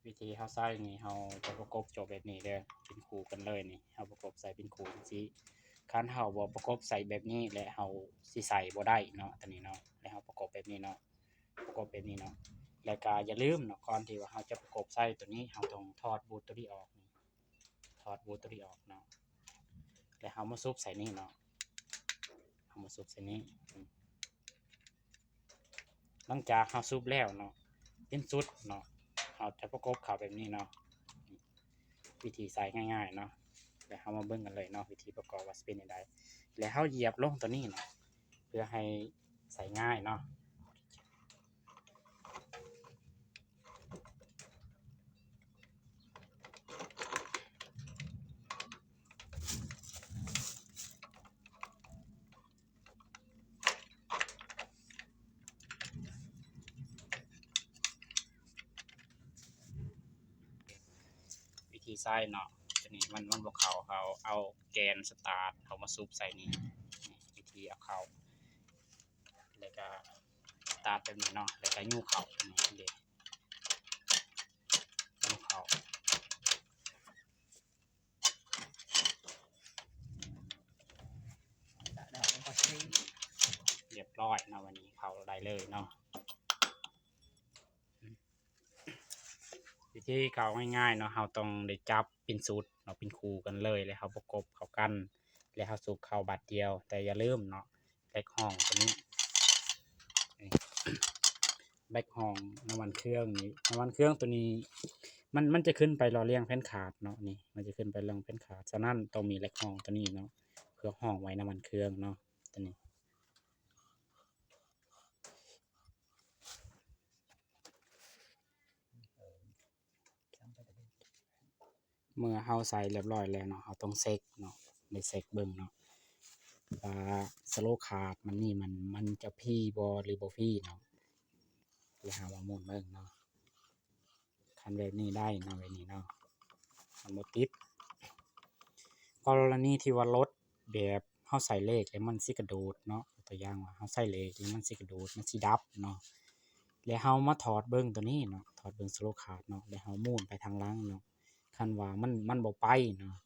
วิธีเฮาใส่นี่เฮาจะประกบจบแบบนี้เด้อเป็นคู่กันเลยนี่เฮาประกบใส่เป็นคู่จังซี่คันเฮาบ่ประกบใส่แบบนี้และเฮาสิใส่บ่ได้เนาะตัวนี้เนาะแล้วเฮาประกบแบบนี้เนาะประกบแบบนี้เนาะแล้วก็อย่าลืมเนาะก่อนที่ว่าเฮาจะประกบใส่ตัวนี้เฮาต้องถอดบูตตัวนี้ออกนี่ถอดบูตตัวนี้ออกเนาะแล้วเฮามาซุบใส่นี่เนาะเฮามาซุบใส่นี่หลังจากเฮาซุบแล้วเนาะเป็นสุดเนาะเฮาจะประกบเข้าแบบนี้เนาะวิธีใส่ง่ายๆเนาะเดี๋ยวเฮามาเบิ่งกันเลยเนาะวิธีประกอบว่าสิเป็นจังไดแล้วเฮาเหยียบลงตัวนี้เนาะเพื่อให้ใส่ง่ายเนาะวิธีใส่เนาะตัวนี้มันบ่เข้าเขาเอาแกนสตาร์ทเขามาซุบใส่นี่วิธีเอาเข้าแล้วก็สตาร์ทแบบนี้เนาะแล้วก็ยู้เข้านี่เด้ยู้เข้าเรียบร้อยเนาะวันนี้เข้าได้เลยเนาะวิธีเข้าง่ายๆเนาะเราต้องได้จับเป็นสูตรเนาะเป็นคู่กันเลยแล้วเราประกบเข้ากันแล้วเราสูบเข้าบัดเดียวแต่อย่าลืมเนาะแบกห้องตัวนี้แบกห้องน้ำมันเครื่องนี้น้ำมันเครื่องตัวนี้มันจะขึ้นไปรอเลี้ยงแผ่นขาดเนาะนี่มันจะขึ้นไปรองแผ่นขาดฉะนั้นต้องมีแบกห้องตัวนี้เนาะเพื่อห้องไว้น้ำมันเครื่องเนาะตัวนี้เมื่อเฮาใส่เรียบร้อยแล้วเนาะเฮาต้องเช็คเนาะได้เช็คเบิ่งเนาะว่าสโลว์ขาดมันจะพี่บ่หรือบ่พี่เนาะแล้วหาว่าหมุนเบิ่งเนาะคันแบบนี้ได้เนาะแบบนี้เนาะมันบ่ติดกรณีที่ว่ารถแบบเฮาใส่เลขแล้วมันสิกระโดดเนาะตัวอย่างว่าเฮาใส่เลขแล้วมันสิกระโดดมันสิดับเนาะแล้วเฮามาถอดเบิ่งตัวนี้เนาะถอดเบิ่งสโลว์ขาดเนาะแล้วเฮาหมุนไปทางหลังเนาะคันว่ามันบ่ไปเนาะ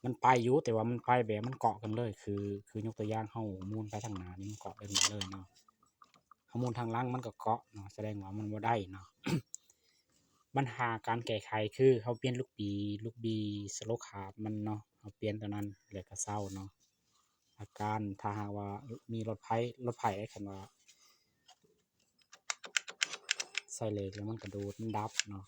มันไปอยู่แต่ว่ามันไปแบบมันเกาะกันเลยคือยกตัวอย่างเฮาหมุนไปทางหน้านี่มันเกาะกันหมดเลยเนาะเฮาหมุนทางหลังมันก็เกาะเนาะแสดงว่ามันบ่ได้เนาะ ปัญหาการแก้ไขคือเฮาเปลี่ยนลูกบีสโลว์ขาดมันเนาะเฮาเปลี่ยนตัวนั้นแล้วก็เซาเนาะอาการถ้าหากว่ามีรถไผคันว่าใส่เหล็กแล้วมันกระโดดมันดับเนาะ